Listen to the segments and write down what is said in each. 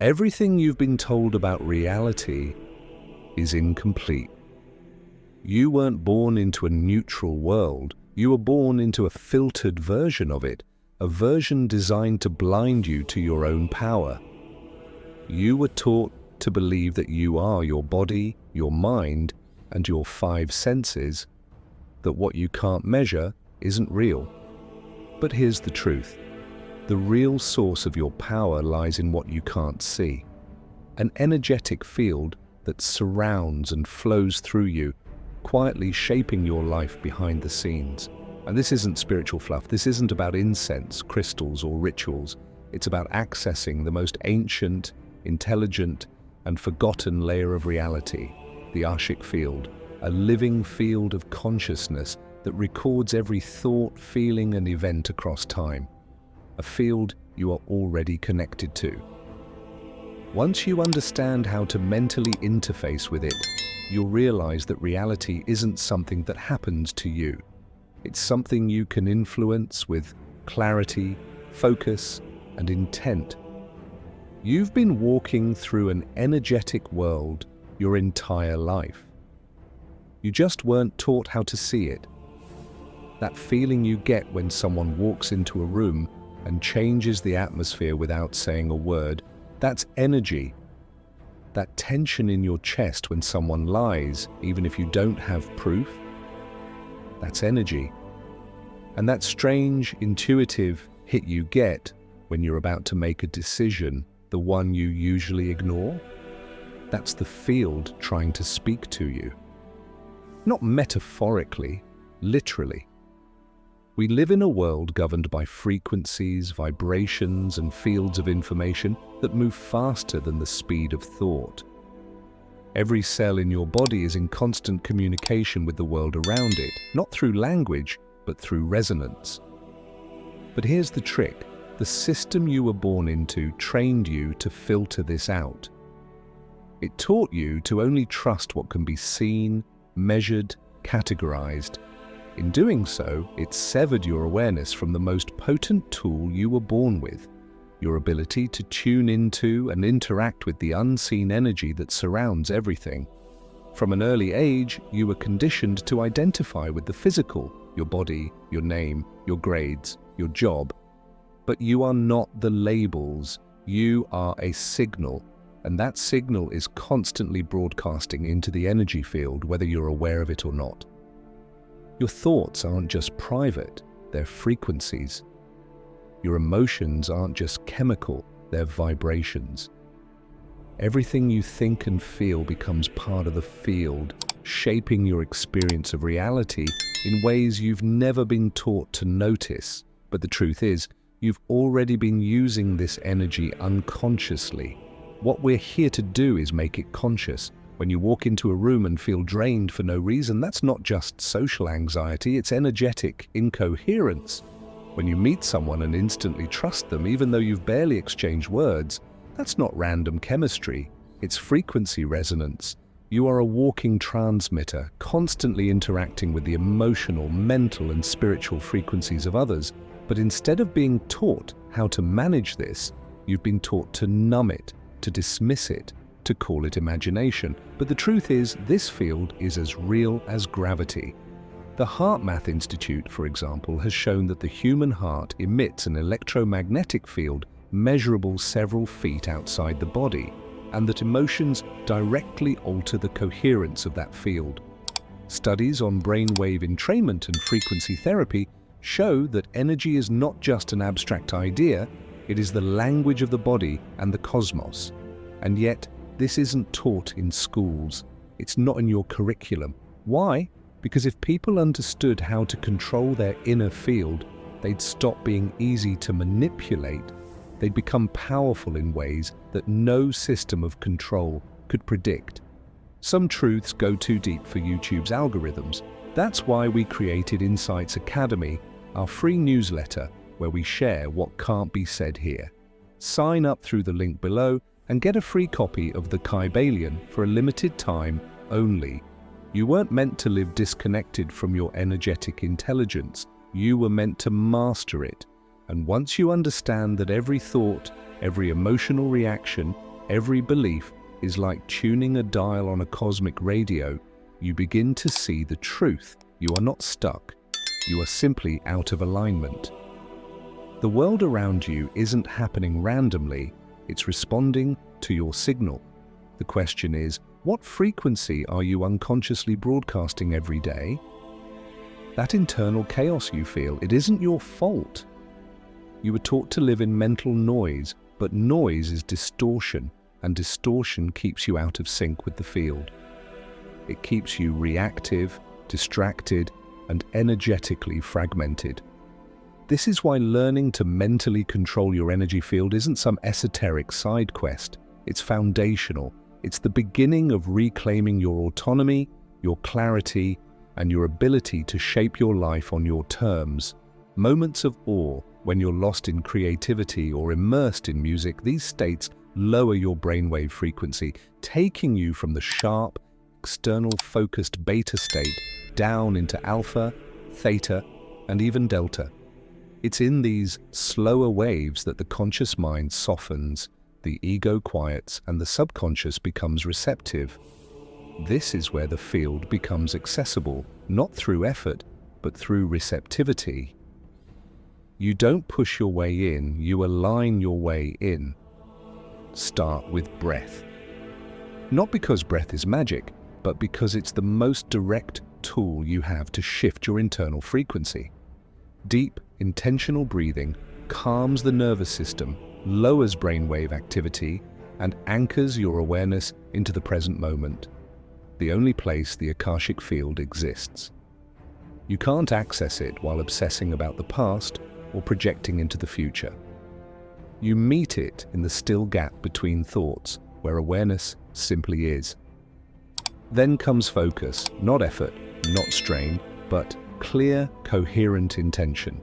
Everything you've been told about reality is incomplete. You weren't born into a neutral world. You were born into a filtered version of it, a version designed to blind you to your own power. You were taught to believe that you are your body, your mind, and your five senses, that what you can't measure isn't real. But here's the truth. The real source of your power lies in what you can't see. An energetic field that surrounds and flows through you, quietly shaping your life behind the scenes. And this isn't spiritual fluff. This isn't about incense, crystals, or rituals. It's about accessing the most ancient, intelligent, and forgotten layer of reality, the AKASHIC field, a living field of consciousness that records every thought, feeling, and event across time. A field you are already connected to. Once you understand how to mentally interface with it, you'll realize that reality isn't something that happens to you. It's something you can influence with clarity, focus, and intent. You've been walking through an energetic world your entire life. You just weren't taught how to see it. That feeling you get when someone walks into a room and changes the atmosphere without saying a word, that's energy. That tension in your chest when someone lies, even if you don't have proof, that's energy. And that strange, intuitive hit you get when you're about to make a decision, the one you usually ignore, that's the field trying to speak to you. Not metaphorically, literally. We live in a world governed by frequencies, vibrations, and fields of information that move faster than the speed of thought. Every cell in your body is in constant communication with the world around it, not through language, but through resonance. But here's the trick. The system you were born into trained you to filter this out. It taught you to only trust what can be seen, measured, categorized. In doing so, it severed your awareness from the most potent tool you were born with, your ability to tune into and interact with the unseen energy that surrounds everything. From an early age, you were conditioned to identify with the physical, your body, your name, your grades, your job. But you are not the labels, you are a signal, and that signal is constantly broadcasting into the energy field, whether you're aware of it or not. Your thoughts aren't just private, they're frequencies. Your emotions aren't just chemical, they're vibrations. Everything you think and feel becomes part of the field, shaping your experience of reality in ways you've never been taught to notice. But the truth is, you've already been using this energy unconsciously. What we're here to do is make it conscious. When you walk into a room and feel drained for no reason, that's not just social anxiety, it's energetic incoherence. When you meet someone and instantly trust them, even though you've barely exchanged words, that's not random chemistry, it's frequency resonance. You are a walking transmitter, constantly interacting with the emotional, mental, and spiritual frequencies of others. But instead of being taught how to manage this, you've been taught to numb it, to dismiss it, to call it imagination. But the truth is, this field is as real as gravity. The HeartMath Institute, for example, has shown that the human heart emits an electromagnetic field measurable several feet outside the body, and that emotions directly alter the coherence of that field. Studies on brainwave entrainment and frequency therapy show that energy is not just an abstract idea, it is the language of the body and the cosmos. And yet, this isn't taught in schools. It's not in your curriculum. Why? Because if people understood how to control their inner field, they'd stop being easy to manipulate. They'd become powerful in ways that no system of control could predict. Some truths go too deep for YouTube's algorithms. That's why we created Insights Academy, our free newsletter where we share what can't be said here. Sign up through the link below and get a free copy of The Kybalion for a limited time only. You weren't meant to live disconnected from your energetic intelligence. You were meant to master it. And once you understand that every thought, every emotional reaction, Every belief is like tuning a dial on a cosmic radio. You begin to see the truth. You are not stuck. You are simply out of alignment. The world around you isn't happening randomly. It's responding to your signal. The question is, what frequency are you unconsciously broadcasting every day? That internal chaos you feel, it isn't your fault. You were taught to live in mental noise, but noise is distortion, and distortion keeps you out of sync with the field. It keeps you reactive, distracted, and energetically fragmented. This is why learning to mentally control your energy field isn't some esoteric side quest. It's foundational. It's the beginning of reclaiming your autonomy, your clarity, and your ability to shape your life on your terms. Moments of awe, when you're lost in creativity or immersed in music, these states lower your brainwave frequency, taking you from the sharp, external-focused beta state down into alpha, theta, and even delta. It's in these slower waves that the conscious mind softens, the ego quiets, and the subconscious becomes receptive. This is where the field becomes accessible, not through effort, but through receptivity. You don't push your way in, you align your way in. Start with breath. Not because breath is magic, but because it's the most direct tool you have to shift your internal frequency. Deep, intentional breathing calms the nervous system, lowers brainwave activity, and anchors your awareness into the present moment, the only place the Akashic field exists. You can't access it while obsessing about the past or projecting into the future. You meet it in the still gap between thoughts, where awareness simply is. Then comes focus, not effort, not strain, but clear, coherent intention.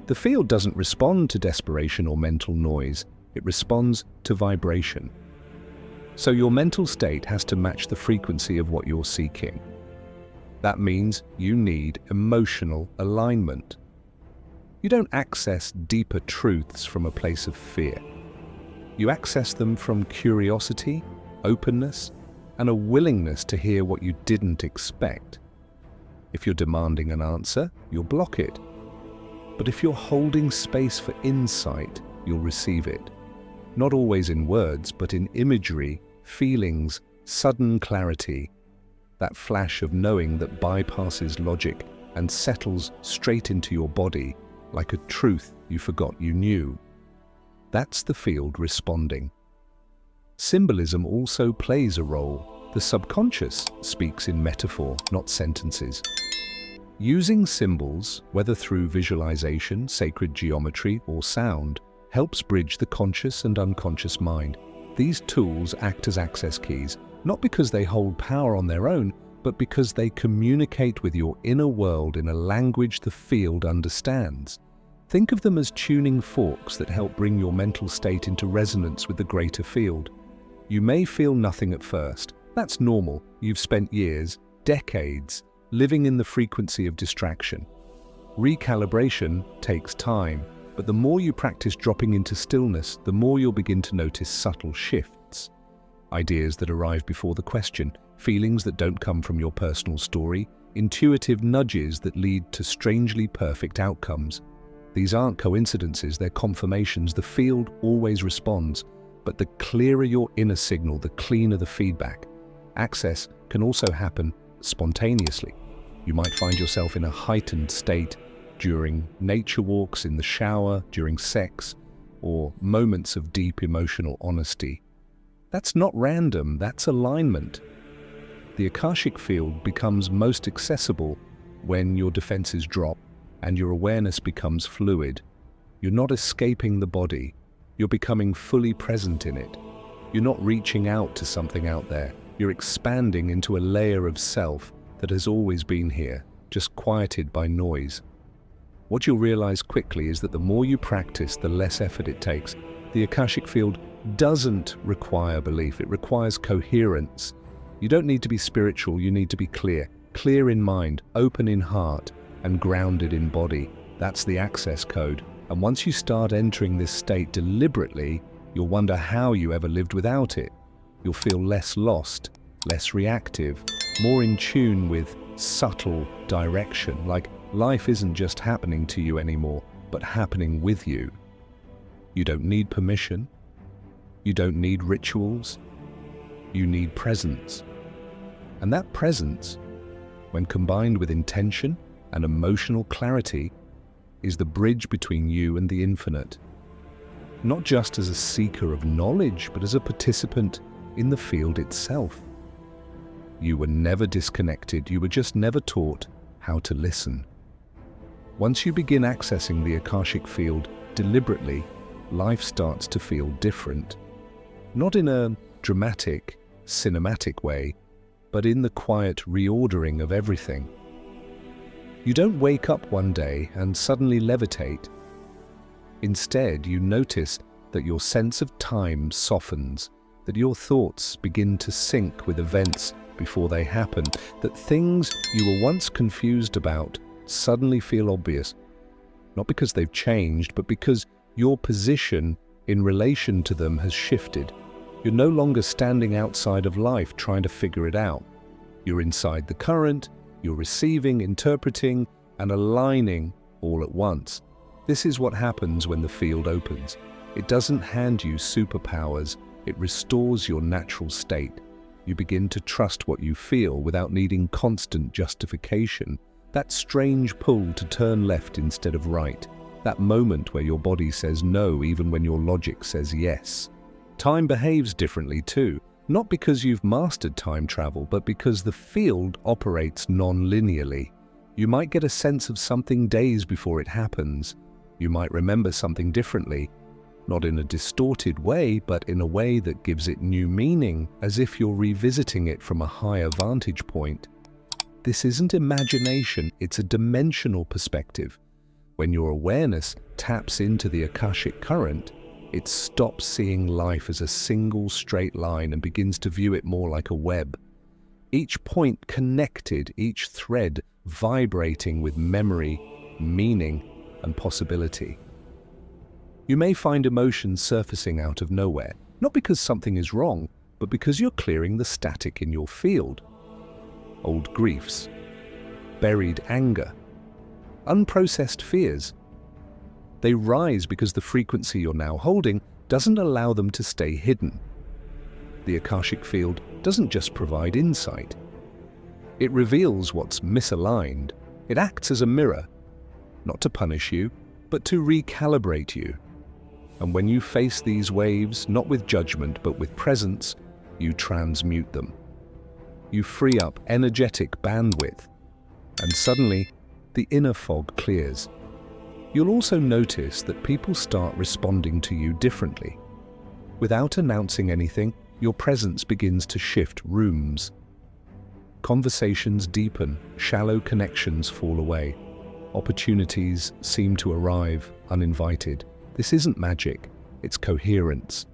The field doesn't respond to desperation or mental noise, it responds to vibration. So your mental state has to match the frequency of what you're seeking. That means you need emotional alignment. You don't access deeper truths from a place of fear. You access them from curiosity, openness, and a willingness to hear what you didn't expect. If you're demanding an answer, you'll block it. But if you're holding space for insight, you'll receive it. Not always in words, but in imagery, feelings, sudden clarity. That flash of knowing that bypasses logic and settles straight into your body, like a truth you forgot you knew. That's the field responding. Symbolism also plays a role. The subconscious speaks in metaphor, not sentences. Using symbols, whether through visualization, sacred geometry, or sound, helps bridge the conscious and unconscious mind. These tools act as access keys, not because they hold power on their own, but because they communicate with your inner world in a language the field understands. Think of them as tuning forks that help bring your mental state into resonance with the greater field. You may feel nothing at first. That's normal. You've spent years, decades, living in the frequency of distraction. Recalibration takes time, but the more you practice dropping into stillness, the more you'll begin to notice subtle shifts. Ideas that arrive before the question, feelings that don't come from your personal story, intuitive nudges that lead to strangely perfect outcomes. These aren't coincidences, they're confirmations. The field always responds, but the clearer your inner signal, the cleaner the feedback. Access can also happen spontaneously. You might find yourself in a heightened state during nature walks, in the shower, during sex, or moments of deep emotional honesty. That's not random, that's alignment. The Akashic field becomes most accessible when your defenses drop and your awareness becomes fluid. You're not escaping the body, you're becoming fully present in it. You're not reaching out to something out there, you're expanding into a layer of self that has always been here, just quieted by noise. What you'll realize quickly is that the more you practice, the less effort it takes. The Akashic field doesn't require belief, it requires coherence. You don't need to be spiritual, you need to be clear. Clear in mind, open in heart, and grounded in body. That's the access code. And once you start entering this state deliberately, You'll wonder how you ever lived without it. You'll feel less lost, less reactive, more in tune with subtle direction, like life isn't just happening to you anymore, but happening with you. You don't need permission. You don't need rituals. You need presence. And that presence, when combined with intention and emotional clarity, is the bridge between you and the infinite. Not just as a seeker of knowledge, but as a participant in the field itself. You were never disconnected, you were just never taught how to listen. Once you begin accessing the Akashic field deliberately, life starts to feel different. Not in a dramatic, cinematic way, but in the quiet reordering of everything. You don't wake up one day and suddenly levitate. Instead, you notice that your sense of time softens, that your thoughts begin to sync with events before they happen, that things you were once confused about suddenly feel obvious, not because they've changed, but because your position in relation to them has shifted. You're no longer standing outside of life trying to figure it out. You're inside the current, you're receiving, interpreting, and aligning all at once. This is what happens when the field opens. It doesn't hand you superpowers, it restores your natural state. You begin to trust what you feel without needing constant justification. That strange pull to turn left instead of right. That moment where your body says no even when your logic says yes. Time behaves differently too, not because you've mastered time travel, but because the field operates non-linearly. You might get a sense of something days before it happens. You might remember something differently, not in a distorted way, but in a way that gives it new meaning, as if you're revisiting it from a higher vantage point. This isn't imagination, it's a dimensional perspective. When your awareness taps into the Akashic current, it stops seeing life as a single straight line and begins to view it more like a web. Each point connected, each thread vibrating with memory, meaning, and possibility. You may find emotions surfacing out of nowhere, not because something is wrong, but because you're clearing the static in your field. Old griefs, buried anger, unprocessed fears. They rise because the frequency you're now holding doesn't allow them to stay hidden. The Akashic field doesn't just provide insight. It reveals what's misaligned. It acts as a mirror, not to punish you, but to recalibrate you. And when you face these waves, not with judgment, but with presence, you transmute them. You free up energetic bandwidth, and suddenly the inner fog clears. You'll also notice that people start responding to you differently. Without announcing anything, your presence begins to shift rooms. Conversations deepen, shallow connections fall away. Opportunities seem to arrive uninvited. This isn't magic, it's coherence.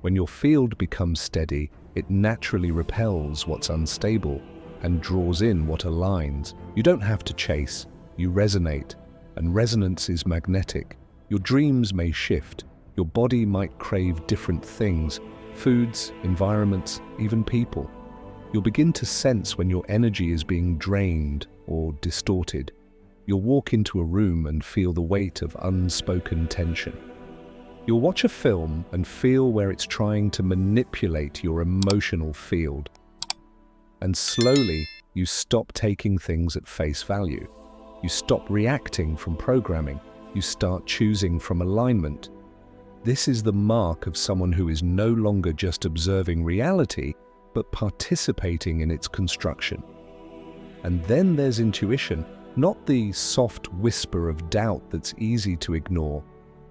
When your field becomes steady, it naturally repels what's unstable and draws in what aligns. You don't have to chase, you resonate. And resonance is magnetic. Your dreams may shift. Your body might crave different things, foods, environments, even people. You'll begin to sense when your energy is being drained or distorted. You'll walk into a room and feel the weight of unspoken tension. You'll watch a film and feel where it's trying to manipulate your emotional field. And slowly, you stop taking things at face value. You stop reacting from programming. You start choosing from alignment. This is the mark of someone who is no longer just observing reality, but participating in its construction. And then there's intuition, not the soft whisper of doubt that's easy to ignore,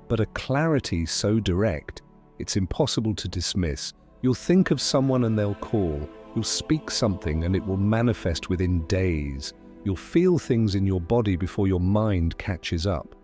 but a clarity so direct, it's impossible to dismiss. You'll think of someone and they'll call. You'll speak something and it will manifest within days. You'll feel things in your body before your mind catches up.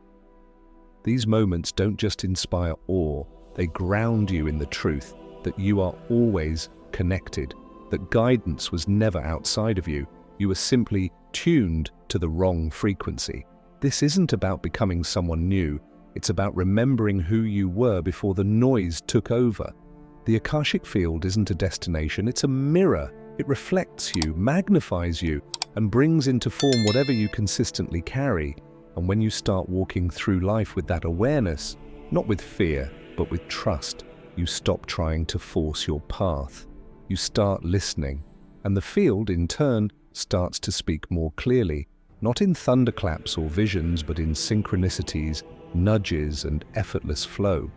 These moments don't just inspire awe, they ground you in the truth that you are always connected, that guidance was never outside of you. You were simply tuned to the wrong frequency. This isn't about becoming someone new, It's about remembering who you were before the noise took over. The Akashic field isn't a destination, it's a mirror. It reflects you, magnifies you, and brings into form whatever you consistently carry. And when you start walking through life with that awareness, not with fear, but with trust, you stop trying to force your path. You start listening, and the field, in turn, starts to speak more clearly, not in thunderclaps or visions, but in synchronicities, nudges, and effortless flow.